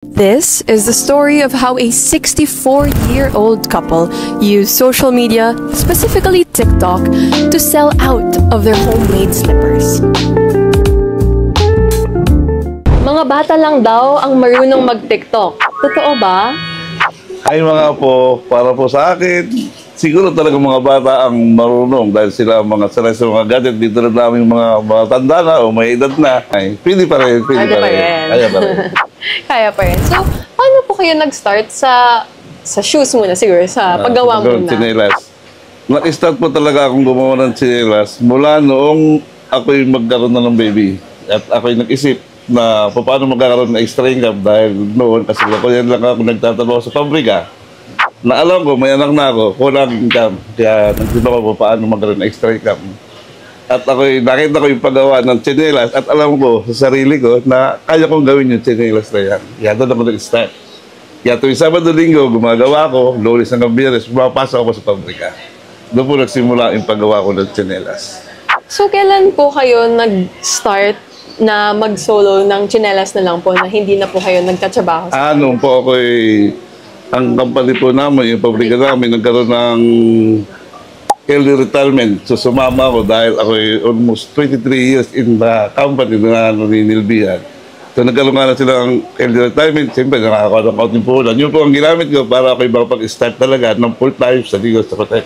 This is the story of how a 64-year-old couple used social media, specifically TikTok, to sell out of their homemade slippers. Mga bata lang daw ang marunong mag-TikTok. Totoo ba? Ay mga po, para po sa akin, siguro talaga mga bata ang marunong dahil sila mga sanay sa mga gadget. Dito na namin mga tanda na o may edad na. Ay, pwede pa rin. Kaya pa rin. Kaya pa rin. So, paano po kayo nag-start sa shoes muna siguro, sa paggawa muna? Chinelas. Nag-start po talaga akong gumawa ng chinelas mula noong ako'y magkaroon na ng baby. At ako'y nag-isip na paano magkakaroon ng extra income dahil noon, kasi ako yan lang ako nagtatrabaho sa pabrika. Na alam ko, may anak na ako, kulang income. Kaya nagtito ko paano magkaroon ng extra income. At nakita ko yung paggawa ng chinelas at alam ko sa sarili ko na kaya kong gawin yung chinelas na yan. Kaya doon ako nag-start. Kaya tuwing Sabado-Linggo, gumagawa ko, Lunes hanggang Biyernes, pumapasok ako sa pabrika. Doon po nagsimula yung paggawa ko ng chinelas. So, kailan po kayo nag-start na mag-solo ng chinelas na lang po, na hindi na po kayo nagtatrabaho? Noon po ang company po namin, yung pabrika namin, nagkaroon ng early retirement. So sumama ako dahil ako almost 23 years in the company na ninilbihan. So nagkaroon nga na sila ng early retirement. Siyempre, nakakakuha ng kaunting puhunan. Yun po ang ginamit ko para ako makapag-start talaga ng full-time sa Digos sa Kotek.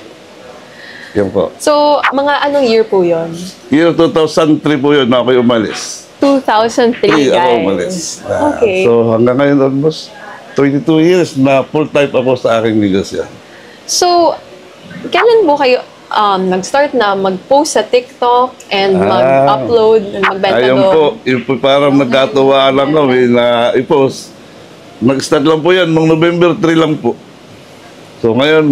Yan po. So, mga anong year po yun? Year 2003 po yun na ako'y umalis. 2003, guys. Ako umalis. Okay. So hanggang ngayon almost 22 years na full-time ako sa aking negosyo. So, kailan po kayo nag-start na mag-post sa TikTok and mag-upload and magbenta doon? Ayun po, yun po parang nagkatuwa lang kami na i-post. Nag-start lang po yan, noong November 3 lang po. So ngayon,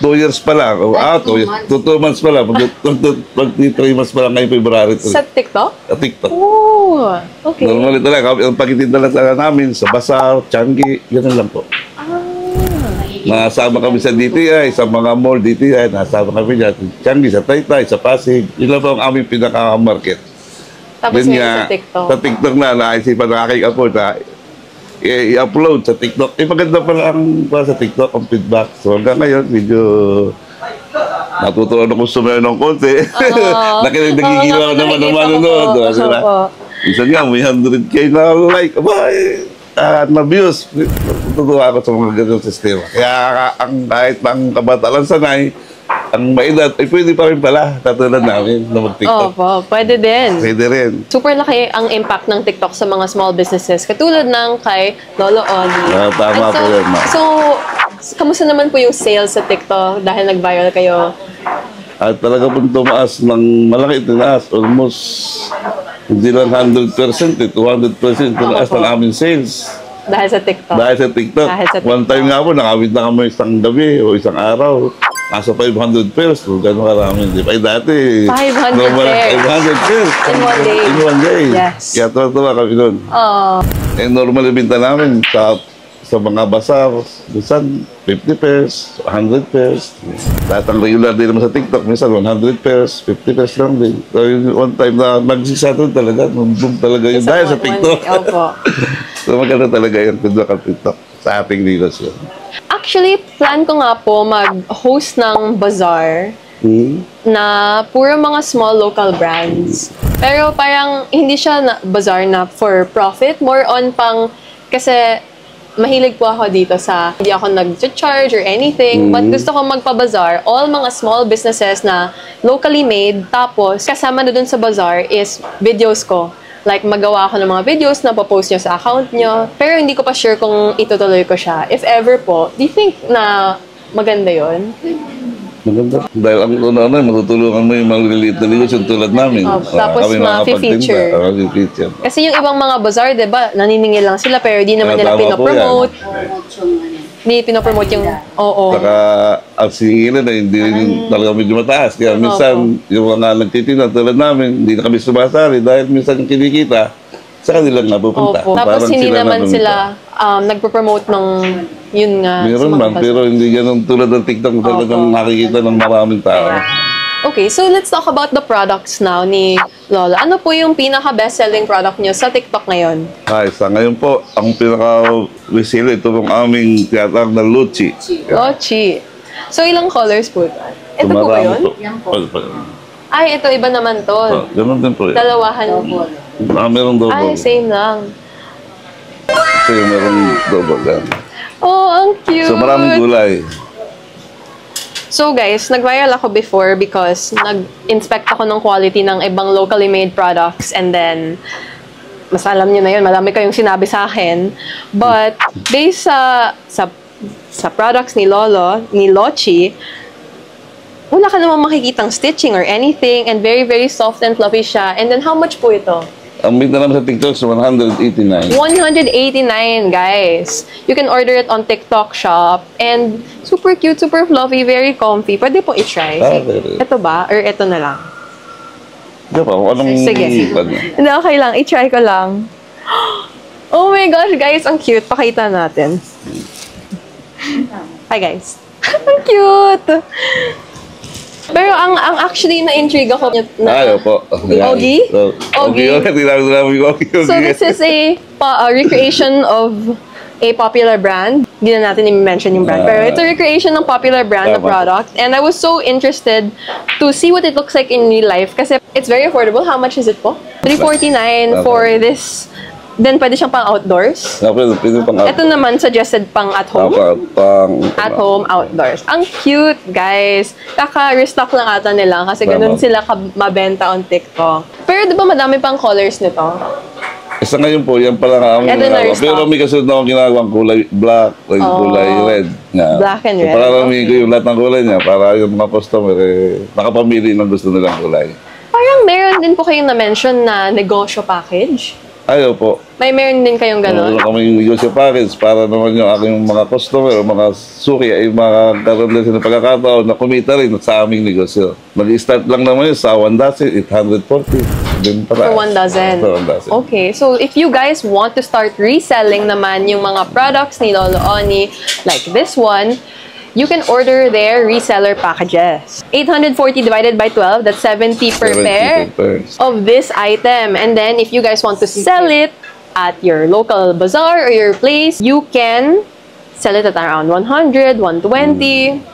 2 years pa lang. 2 months pa lang. 3 months pa lang ngayon, February 3. Sa TikTok? Sa TikTok. Oh, okay. Normally talaga, ang pagtitinda lang namin sa Bazaar, Changi, ganun lang po. Nasama kami sa DTI, sa mga mall DTI, nasama kami dyan. Changi, sa Taytay, sa Pasig. Yun lang po ang aming pinaka-market. Tapos ngayon sa TikTok. Sa TikTok na, naisipan ng aking apo na i-upload sa TikTok. Maganda pala ang sa TikTok, ang feedback. So hanggang ngayon, medyo natutuwa ng customer ng konti. Nakikigilaw naman ng manonood. Minsan nga, may 100K na like. Na views. Tutuwa ako sa mga ganyan sistema. Kaya kahit ang kabataan sanay, ang maedad, pwede pa rin pala. Tatulad namin na mag-TikTok. Opo, pwede din. Pwede rin. Super laki ang impact ng TikTok sa mga small businesses. Katulad ng kay Lolo Oni. Tama po yun, So, kamusta naman po yung sales sa TikTok dahil nag-viral kayo? At talaga pong tumaas ng malaki, tinaas. Almost, hindi lang 100%, 200% tinaas ng aming sales. Dahil sa TikTok? Dahil sa TikTok. One time nga po, nakawit na kami isang gabi o isang araw. Nasa 500 pairs. Kung gano'ng karami. Di ba? Dati, 500 pairs. 500 pairs. In one day. In one day. Yes. Kaya tuwa kami doon. Normal yung binta namin sa mga bazaar, minsan 50 pairs, 100 pairs. Lahat ang regular din naman sa TikTok, minsan 100 pairs, 50 pairs lang din. So, one time na mag-600 talaga, boom talaga yun dahil sa TikTok. So maganda talaga yung TikTok sa ating negosyo. Actually, plan ko nga po mag-host ng bazaar na puro mga small local brands. Pero parang hindi siya bazaar na for profit, more on pang, kasi mahilig po ako dito sa hindi ako nag-charge or anything, but gusto ko magpa-bazaar, all mga small businesses na locally made, tapos kasama na dun sa bazaar is videos ko. Like, magawa ako ng mga videos na papost nyo sa account nyo, pero hindi ko pa sure kung itutuloy ko siya. If ever po, do you think na maganda yon? Maganda. Dahil ang una-una, matutulungan mo yung maliliit na negosyo tulad namin. Tapos ma-feature. Kasi yung ibang mga bazaar, diba, naniningil lang sila pero di naman nila pinopromote. Hindi pinopromote yung... Oo. Saka ang singilan na hindi rin talaga medyo mataas. Kaya minsan, yung mga nagtitinda tulad namin, hindi na kami sumasali dahil minsan kinikita, sa kanilang napupunta. Tapos hindi naman sila nagpo-promote ng yun nga. Meron man, pero hindi ganun tulad ng TikTok talagang nakikita ng maraming tao. Okay, so let's talk about the products now ni Lola. Ano po yung pinaka-best-selling product niyo sa TikTok ngayon? Ay, sa ngayon po, ang pinaka-wisilo ito ng aming tiyatag na Luchi. Lochi. So, ilang colors po? Ito po ba yun? Yan po. Ay, ito iba naman to. Ganun din po. Dalawahan. Merong double. Ay, same lang. Ito yung merong double yan. Oh, ang cute! So maraming gulay. So guys, nag-viral ako before because nag-inspect ako ng quality ng ibang locally made products and then mas alam niyo na yun, marami kayong sinabi sa akin. But based sa products ni Lolo, ni Lochi, wala ka namang makikitang stitching or anything and very, very soft and fluffy siya. And then how much po ito? Ang benta naman sa TikTok is 189. 189, guys. You can order it on TikTok shop. And super cute, super fluffy, very comfy. Pwede po i-try. Okay. Ito ba? Or ito na lang? Di ba? Anong... Sige. Hindi, okay lang. I-try ko lang. Oh my gosh, guys. Ang cute. Pakita natin. Hi, guys. Ang cute! Pero ang actually na-intrigue ako na... Ay, opo. Ogi? Ogi. Ogi. So this is a recreation of a popular brand. Hindi na natin i-mention yung brand. Pero it's a recreation ng popular brand na product. And I was so interested to see what it looks like in real life. Kasi it's very affordable. How much is it po? $349 for this. Then pwede siyang pang outdoors. Pwede pang outdoors. Ito naman suggested pang at home. At home outdoors. Ang cute, guys. Kaka-restock lang ata nila kasi ganun sila mabenta on TikTok. Pero di ba madami pang colors nito? Isa ngayon po, yan pala nga ang ginagawa. Pero may kasunod na akong ginagawang kulay black, kulay red. Black and red. Pararamihin ko yung lahat ng kulay niya para yung mga customer nakapamili ng gusto nilang kulay. Parang meron din po kayong na-mention na negosyo package. Ayaw po. Meron din kayong gano'n? Meron kaming negosyo package para naman yung aking mga customer o mga suki ay makakaroon din sila pagkakataon na kumita rin sa aming negosyo. Mag-start lang naman yun sa 1 dozen, 840. For 1 dozen? For 1 dozen. Okay, so if you guys want to start reselling naman yung mga products ni Lolo Oni, like this one, you can order their reseller packages. 840 divided by 12, that's 70 per pair of this item. And then, if you guys want to sell it at your local bazaar or your place, you can sell it at around 100, 120.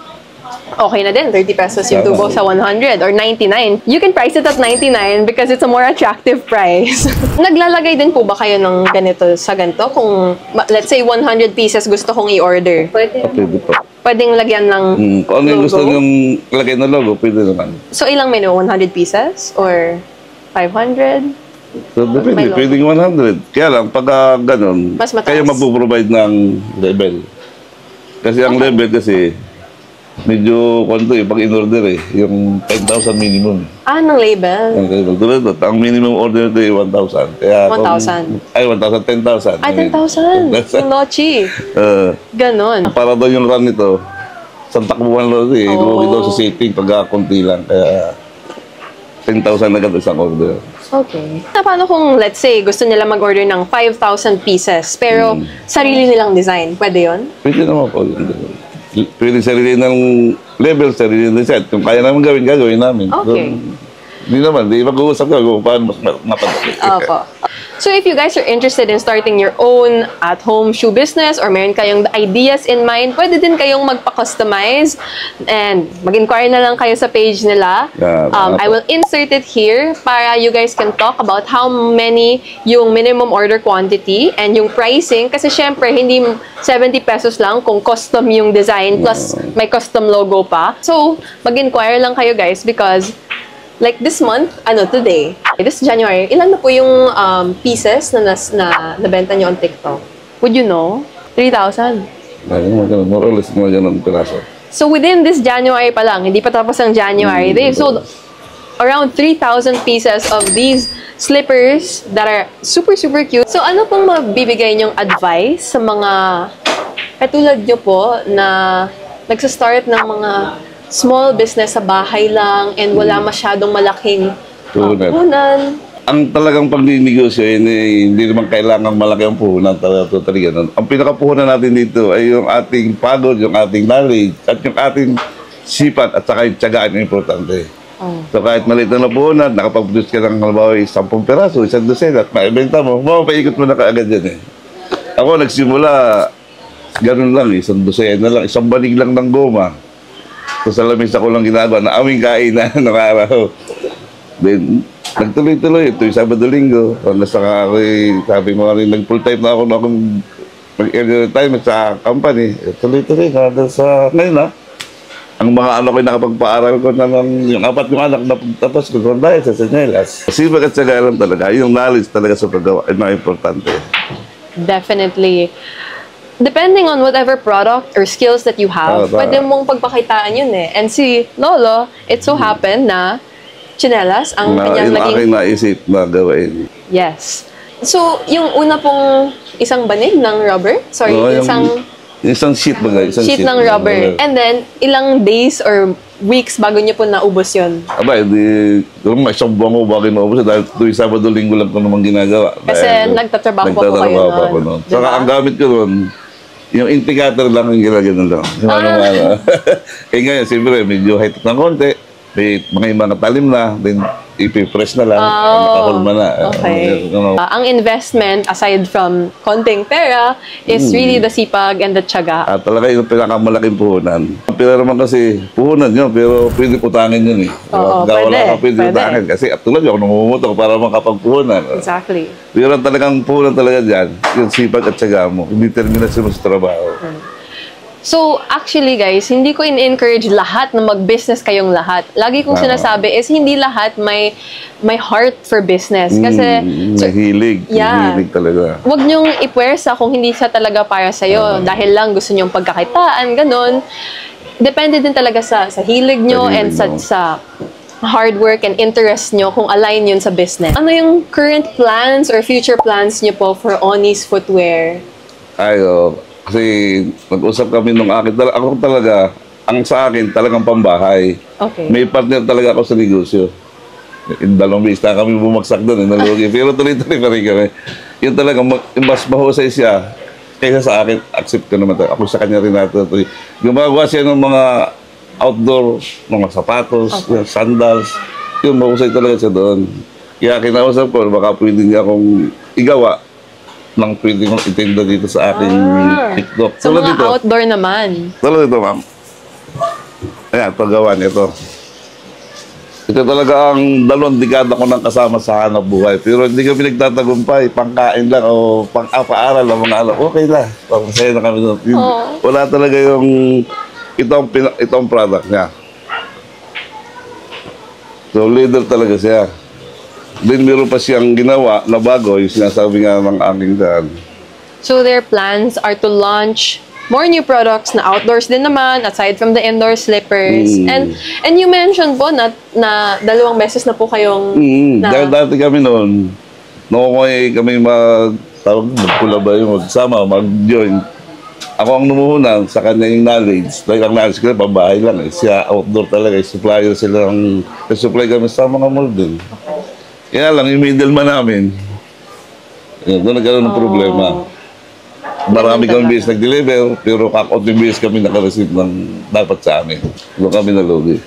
Okay na din, 30 pesos yung tubo sa 100 or 99. You can price it at 99 because it's a more attractive price. Naglalagay din po ba kayo ng ganito sa ganito? Kung, let's say, 100 pieces gusto kong i-order. Pwede po. Pwedeng lagyan ng kung ano yung logo? gusto yung lagay na logo, pwede naman. So, ilang menu? 100 pieces? Or 500? So, depende. Pwedeng 100. Kaya lang, pagka ganun, Mas mataas. kayo magpo-provide ng label. Kasi ang label kasi, medyo, pag in-order yung 10,000 minimum. Ng label? Ang label. Tulad doon, ang minimum order ito ay 1,000. Kaya 1,000? Ay, 1,000, 10,000. Ay, 10,000. Yung Lochi. Ganon. Para daw yung run nito, sa takbuhan daw lugi daw sa setting pagka-kunti lang. Kaya 10,000 agad isang order. Okay. Paano kung, let's say, gusto nila mag-order ng 5,000 pieces, pero sarili nilang design? Pwede yun? Pwede naman po yun. Pwede sarili ng level, sarili ng set. Kung kaya naman gawin namin. Okay. Hindi naman, di mag-uusap ka kung paano mas mapadali. Opo. So if you guys are interested in starting your own at-home shoe business or meron kayong ideas in mind, pwede din kayong magpa-customize and mag-inquire na lang kayo sa page nila. I will insert it here para you guys can talk about how many yung minimum order quantity and yung pricing kasi syempre hindi 70 pesos lang kung custom yung design plus may custom logo pa. So mag-inquire lang kayo guys because like this month, today, this January, ilan na po yung pieces na nabenta nyo on TikTok? Would you know? 3,000. More or less, mga ganun piraso. So within this January pa lang, hindi pa tapos ang January, they've sold around 3,000 pieces of these slippers that are super, super cute. So ano pong mabibigay nyong advice sa mga katulad nyo po na nagsa-start ng mga small business sa bahay lang and wala masyadong malaking puhunan. Ang talagang pagninegosyo, hindi naman kailangan malaki ang puhunan. Totally ganun. Ang pinakapuhunan natin dito ay yung ating pagod, yung ating knowledge, at yung ating sipat at saka yung tiyagaan yung importante. So kahit maliit na puhunan, nakapag-produce ka ng halimbawa 10 peraso, 1 dosena, at maibenta mo, mapapaikot mo na kaagad yan eh. Ako nagsimula, ganun lang, 1 dosena lang, 1 banig lang ng goma. So sa lamesa ko lang ginagawa, na aming kain na ng araw. Then, nagtuloy-tuloy, ito yung Sabado-Linggo. Hanggang sa sabi mo rin, nag-full time na ako na akong mag-time sa company. Tuloy-tuloy, hanggang sa ngayon na. Ang mga anak ko nakapagpaaral ko na lang, yung 4 yung anak na tapos ko dahil sa Tsinelas. Sipag at syaga lang talaga, yung knowledge talaga sa paggawa ay mga importante. Definitely. Depending on whatever product or skills that you have, pwede mong pagpakitaan yun eh. And si Lolo, it so happened na tsinelas ang kanyang naging... aking naisip na gawin. Yes. So, yung una pong isang banig ng rubber? Sorry, isang sheet ba guys? Sheet ng rubber. And then, ilang days or weeks bago niyo po naubos yun? Aba, hindi... May isang buwan ko bakit naubos dahil tuwing Sabado-Linggo lang ko naman ginagawa. Kasi nagtatrabaho po kayo nun. Saka ang gamit ko nun, yung indicator lang yung ginagano lang. Eh ngayon, siyempre, medyo high-tech ng konti. May mga talim na, then ipipress na lang, nakahulma na. Okay. Ang investment, aside from konting pera, is really the sipag and the tiyaga. Talaga yung pinakamalaking puhunan. Ang pera naman kasi, puhunan yun, pero pwede putangin yun eh. Oo, pwede. Putangin. Kasi tulad yung namumutok para makapagpuhunan. Exactly. Pero talagang puhunan talaga dyan, yung sipag at tiyaga mo, yung determinasyon mo sa trabaho. So, actually guys, hindi ko in-encourage lahat na mag-business kayong lahat. Lagi kong sinasabi is hindi lahat may heart for business. Kasi... may hilig. Yeah. May hilig talaga. Huwag niyong ipwersa kung hindi siya talaga para sa'yo. Dahil lang gusto niyong pagkakitaan, ganun. Depende din talaga sa hilig niyo and sa hard work and interest niyo kung align yun sa business. Ano yung current plans or future plans niyo po for Oni's Footwear? Kasi nag-usap kami nung akin. Ako talaga, ang sa akin, talagang pambahay. Okay. May partner talaga ako sa negosyo. In dalawang beses na kami bumagsak doon. Pero tuloy-tuloy pa rin kami. Yun talaga, mas mahusay siya kaysa sa akin. Accept ko naman. Ako sa kanya rin natin. Gumagawa siya ng mga outdoor, mga sapatos, sandals. Yun, mahusay talaga siya doon. Kaya kinausap ko, baka pwede niya akong igawa nang pwede kong itinda dito sa aking TikTok. So, mga outdoor naman. Tulad dito, ma'am. Ayan, paggawa nito. Ito talaga ang 2 dekada ko nang kasama sa hanap buhay. Pero hindi kami nagtatagumpay. Pangkain lang o pang-apaaral ng mga alam. Okay na. Masaya na kami doon. Wala talaga yung itong product niya. So, leader talaga siya. Then meron pa siyang ginawa na bago, yung sinasabi nga ng aking dad. So their plans are to launch more new products na outdoors din naman, aside from the indoor slippers. And you mentioned po na 2 beses na po kayong... Dahil dati kami noon, kami magpula ba yung magsama, mag-join. Ako ang numuhunan sa kanya yung knowledge. Dahil ang knowledge ko, pambahay lang. Siya outdoor talaga, supplier silang, supply kami sa mga mold din. Kaya lang, yung middleman namin, doon nagkaroon ng problema. Marami kami bis nag-deliver, pero kakot yung bis kami nakareceive ng dapat sa amin. Doon kami nalugi.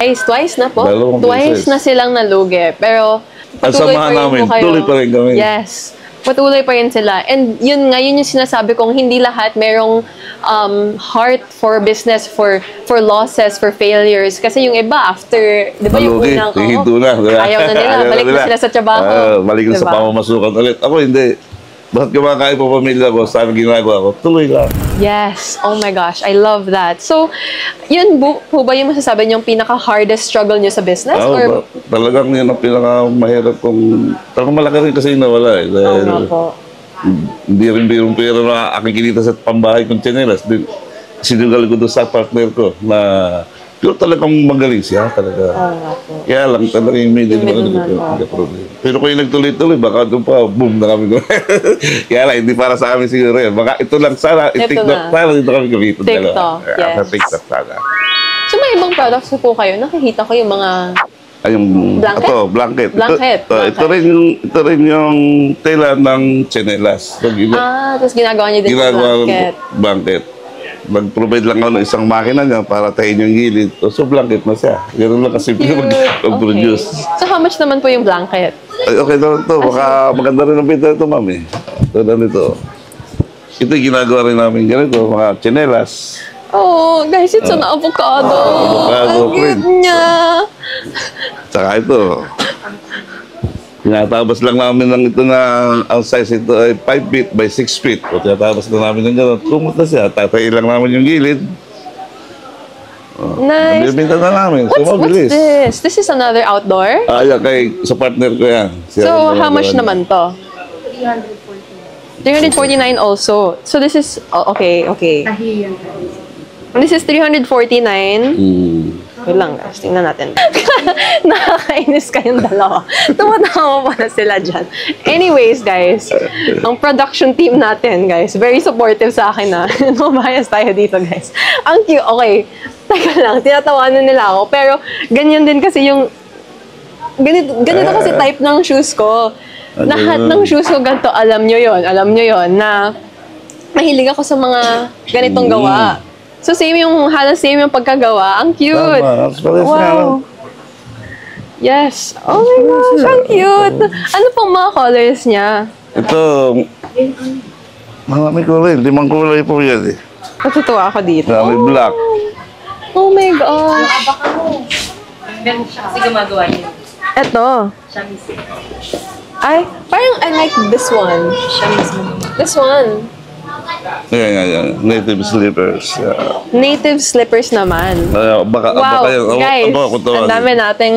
Twice na po? Twice na silang nalugi. Pero patuloy pa rin po kayo. Tuloy pa rin kami. Yes. Patuloy pa rin sila. And yun yung sinasabi kong hindi lahat merong heart for business, for losses, for failures. Kasi yung iba, after, di ba yung unang, ayaw na nila, balik na sila sa trabaho. Balik na sa pamamasukan ulit. Ako hindi. Bakit kumakain po pamilya ko, saan ginagawa ko, tuloy lang. Yes. Oh my gosh. I love that. So, yun po ba yung masasabi niyong pinaka-hardest struggle niyo sa business? Or... Talagang yun ang pinaka-mahirap kong... Talagang malaki rin kasi yung nawala eh. Dahil hindi rin birong pera na aking kinita sa pambahay kong tsinelas. Sinugal ko doon sa partner ko na... Pero talagang magaling siya talaga. Kaya lang talaga yung medyo hindi problem. Pero kung yung nagtuloy-tuloy, baka doon pa, boom na kami. Kaya lang, hindi para sa amin siguro yan. Baka ito lang sana, TikTok, sana dito kami gamitin. TikTok, yes. Sa TikTok sana. So may ibang products po kayo? Nakikita ko yung mga... yung blanket? Ito, blanket. Blanket. Ito rin yung tela ng tsinelas. Tapos ginagawa niyo din yung blanket. Blanket. Nag-provide lang ako ng isang makina niya para tayin yung gilid. So, blanket na siya. Ganun lang kasi mag-produce. Okay. So, how much naman po yung blanket? Ay, okay naman ito. Baka maganda rin ang pinta ito, ma'am eh. Ito na nito. Ito yung ginagawa rin namin ganito, mga tsinelas. Oh, guys, it's an avocado. Avocado ang cute niya. Tsaka ito. Tinatabas lang namin ng ito na ang size ito ay 5 feet by 6 feet. O tinatabas na namin ng gano'n. Kumot na siya. Tatayin lang namin yung gilid. Nice. Nabibinta na namin. So, What's mabilis. this? This is another outdoor? Yan, sa partner ko yan. Siya So, rin how much nagawa naman to? 349 also. So, this is, okay. This is 349. Wait lang, guys. Tingnan natin. Nakakainis kayong dalawa. Tumatawa pala sila dyan. Anyways, guys. Ang production team natin, guys. Very supportive sa akin, na. No bias tayo dito, guys. Ang cute. Okay. Teka lang. Tinatawanan nila ako. Pero, ganyan din kasi yung... Ganito kasi type ng shoes ko. Lahat ng shoes ko ganito. Alam nyo yon na mahilig ako sa mga ganitong gawa. So, halos same yung pagkagawa. Ang cute. Tama. Wow. Yes. Oh my gosh, ang cute. Ano pong mga colors niya? Ito, marami kulay. 5 kulay po yan eh. Natutuwa ako dito. Marami black. Oh my gosh. Baka mo. Ganun siya kasi gumagawa niya. Eto. Siya mismo. Ay, parang I like this one. Siya mismo. This one. Yan. Native slippers. Yeah. Native slippers naman. Baka Wow, guys, ang dami nating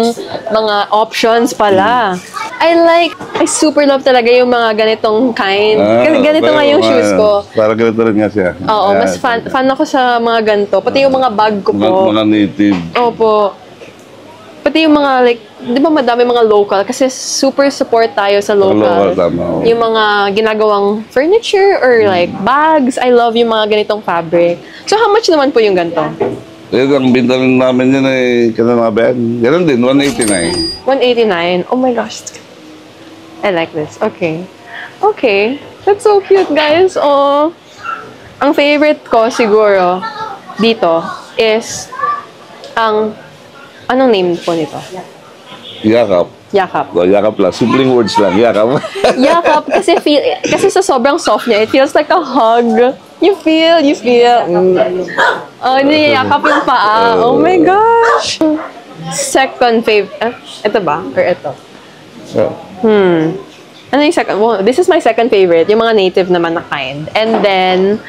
mga options pala. I super love talaga yung mga ganitong kind. Ganito nga yung shoes ko. Parang ganito rin nga siya. Oo, mas fan ako sa mga ganito. Pati yung mga bag ko po. Mga native. Opo. Pati yung mga di ba madami mga local? Kasi super support tayo sa local. Tama. Yung mga ginagawang furniture or like bags. I love yung mga ganitong fabric. So how much naman po yung ganito? Ang binta rin namin yan ay mga bag. Ganun din, 189. 189. Oh my gosh. I like this. Okay. Okay. That's so cute, guys. Oh. Ang favorite ko siguro dito is anong name po nito? Yakap. Yakap. Yakap lang. Simpleng words lang. Yakap. Yakap kasi sa sobrang soft niya, it feels like a hug. You feel. Oh, niyayakap yung paa. Oh my gosh. Second favorite. Ito ba? Or ito? Ano yung second? Well, this is my second favorite. Yung mga native naman na kind. And then,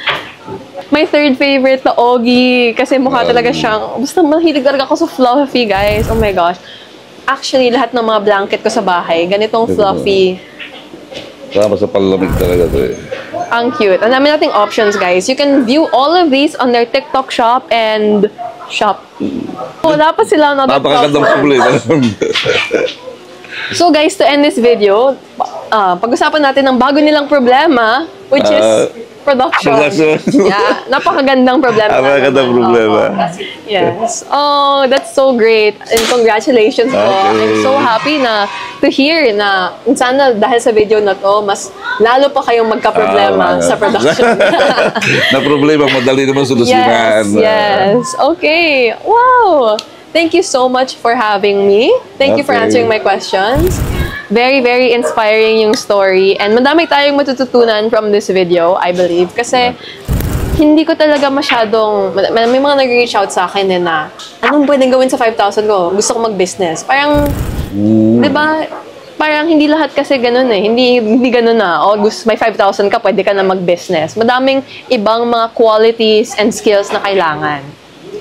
my third favorite na Ogi. Kasi mukha talaga siyang... Basta mahilig talaga ako sa fluffy, guys. Oh my gosh. Actually, lahat ng mga blanket ko sa bahay, ganitong fluffy. Tama sa palamig talaga ito eh. Ang cute. Ang dami nating options, guys. You can view all of these on their TikTok shop and Shopee. Wala pa sila na Napakagandang problema. So guys, to end this video, pag-usapan natin ng bago nilang problema, which is production. Yeah, napakagandang problema. Napakagandang problema. Yes. Oh, that's so great. And congratulations po. I'm so happy to hear na sana dahil sa video na to, mas lalo pa kayong magka-problema sa production. Na problema, madali naman solusyonan. Yes. Okay. Wow. Thank you so much for having me. Thank you for answering my questions. Very, very inspiring yung story. And madami tayong matututunan from this video, I believe. Kasi hindi ko talaga masyadong... May mga nag-reach out sa akin din na, anong pwedeng gawin sa 5,000 ko? Gusto ko mag-business. Parang, di ba? Parang hindi lahat kasi ganun eh. Hindi ganun na. O, may 5,000 ka, pwede ka na mag-business. Madaming ibang mga qualities and skills na kailangan.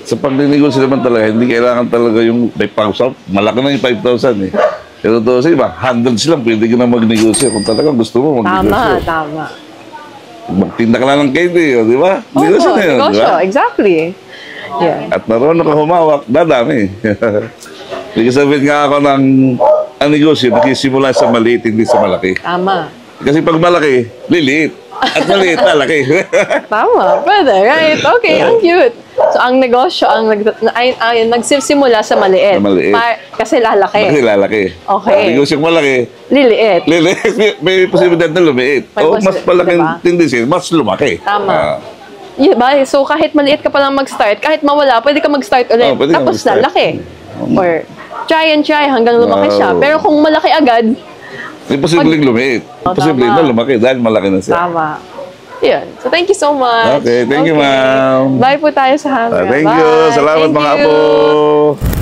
Sa pagninegosyo naman talaga, hindi kailangan talaga yung 5,000. Malaki na yung 5,000 eh. Pero to sa iba, hundreds lang, pwede ka na magnegosyo. Kung talagang gusto mo magnegosyo. Tama. Magtinda ka lang ng candy, di ba? Negosyo na yun, di ba? Exactly. Yeah. At marunong ka humawak, dadami. Hindi sabihin nga ako ng ang negosyo, nakisimula sa maliit, hindi sa malaki. Tama. Kasi pag malaki, liliit. At maliit, malaki. Tama. Pwede, right? Okay, ang cute. So, ang negosyo, nagsimula sa maliit. Kasi lalaki. Kasi lalaki. Okay. Ang negosyong malaki, liliit. May posibilidad na lumiit. O mas malaking tendency, mas lumaki. Tama. Diba? So, kahit maliit ka pa lang mag-start, kahit mawala, pwede ka mag-start ulit. Pwede ka Tapos mag-start. lalaki. Or try and try hanggang lumaki siya. Wow. Pero kung malaki agad, Imposibleng lumiit. Imposible tama. na lumaki dahil malaki na siya. tama. Yun. So, thank you so much. Okay, thank you, ma'am. Bye po tayo sa camera. Thank you. Bye. Salamat Thank mga you. apo.